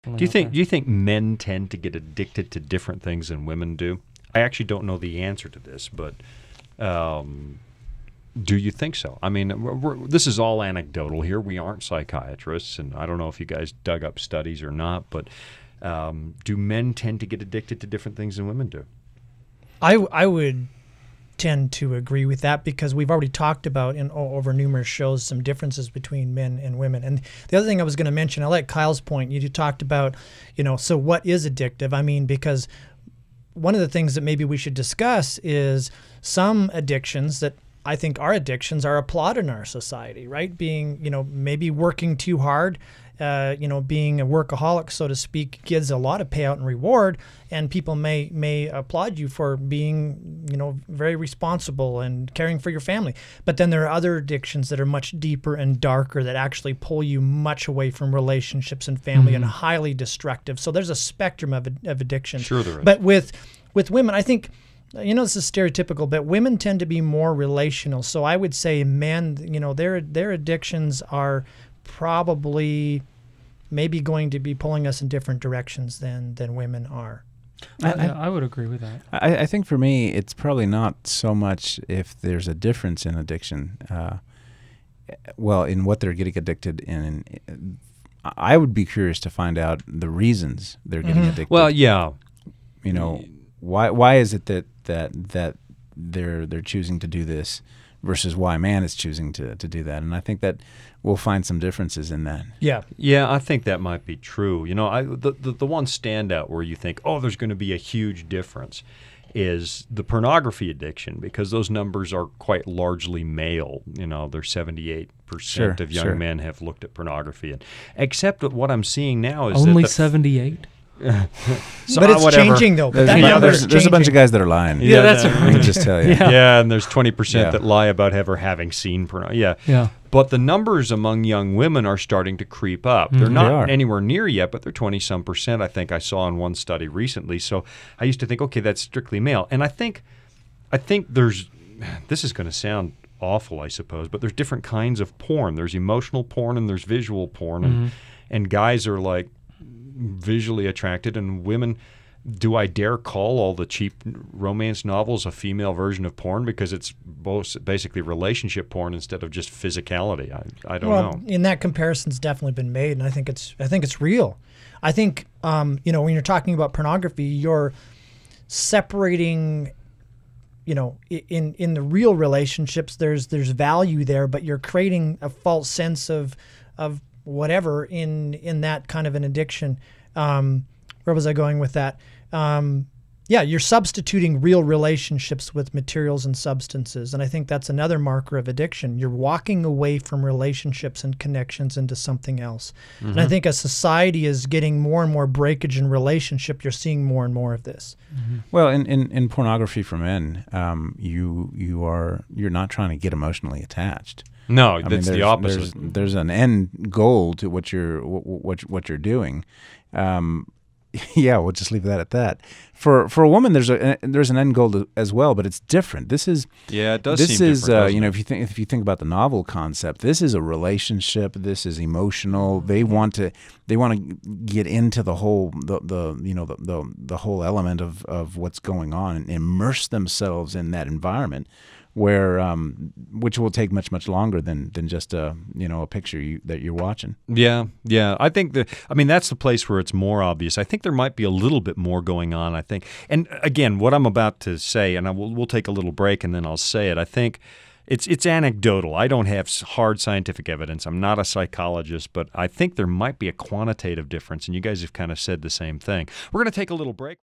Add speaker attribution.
Speaker 1: Do you think men tend to get addicted to different things than women do? I actually don't know the answer to this, but do you think so? I mean, this is all anecdotal here. We aren't psychiatrists, and I don't know if you guys dug up studies or not, but do men tend to get addicted to different things than women do?
Speaker 2: I would tend to agree with that, because we've already talked about over numerous shows some differences between men and women. And the other thing I was going to mention, I like Kyle's point. You talked about, so what is addictive? I mean, because one of the things that maybe we should discuss is some addictions that I think are addictions are applauded in our society, right? Being, maybe working too hard, being a workaholic, so to speak, gives a lot of payout and reward, and people may applaud you for being, very responsible and caring for your family. But then there are other addictions that are much deeper and darker that actually pull you much away from relationships and family and highly destructive. So there's a spectrum of addiction.
Speaker 1: Sure there is.
Speaker 2: But with women, I think, this is stereotypical, but women tend to be more relational. So I would say men, their addictions are probably maybe going to be pulling us in different directions than women are.
Speaker 3: I would agree with that.
Speaker 4: I think for me, it's probably not so much if there's a difference in addiction. In what they're getting addicted in. I would be curious to find out the reasons they're getting addicted.
Speaker 1: Well, yeah.
Speaker 4: Why is it that they're choosing to do this versus why a man is choosing to do that? And I think that we'll find some differences in that.
Speaker 1: Yeah, I think that might be true. The one standout where you think, oh, there's going to be a huge difference is the pornography addiction, because those numbers are quite largely male. They're 78% of young men have looked at pornography. And except that what I'm seeing now is
Speaker 3: only 78.
Speaker 2: But it's changing, though. But
Speaker 4: there's a bunch of guys that are lying.
Speaker 3: Yeah, that's
Speaker 4: let me just tell you.
Speaker 1: Yeah, and there's 20% that lie about ever having seen pornography.
Speaker 3: Yeah.
Speaker 1: But the numbers among young women are starting to creep up. They're not anywhere near yet, but they're 20-some%, I think I saw in one study recently. So I used to think, okay, that's strictly male. And I think there's, this is going to sound awful, I suppose, but there's different kinds of porn. There's emotional porn and there's visual porn. And guys are like visually attracted, and women, do I dare call all the cheap romance novels a female version of porn, because it's both basically relationship porn instead of just physicality? I don't know.
Speaker 2: In that comparison's definitely been made, and I think it's real. I think when you're talking about pornography, you're separating, in the real relationships, there's value there, but you're creating a false sense of whatever in that kind of an addiction. Where was I going with that? You're substituting real relationships with materials and substances, and I think that's another marker of addiction. You're walking away from relationships and connections into something else. And I think as society is getting more and more breakage in relationship, you're seeing more and more of this.
Speaker 4: Well, in pornography for men, you're not trying to get emotionally attached.
Speaker 1: No, that's the opposite.
Speaker 4: There's an end goal to what you're doing. We'll just leave that at that. For a woman, there's an end goal as well, but it's different. This is
Speaker 1: it does.
Speaker 4: This
Speaker 1: seem
Speaker 4: is
Speaker 1: different,
Speaker 4: if you think about the novel concept, this is a relationship. This is emotional. They want to get into the whole the whole element of what's going on and immerse themselves in that environment, where which will take much longer than just a picture that you're watching.
Speaker 1: Yeah. I think that's the place where it's more obvious. I think there might be a little bit more going on. I think, and again, what I'm about to say, and we'll take a little break and then I'll say it. I think it's anecdotal. I don't have hard scientific evidence. I'm not a psychologist, but I think there might be a quantitative difference, and you guys have kind of said the same thing. We're going to take a little break.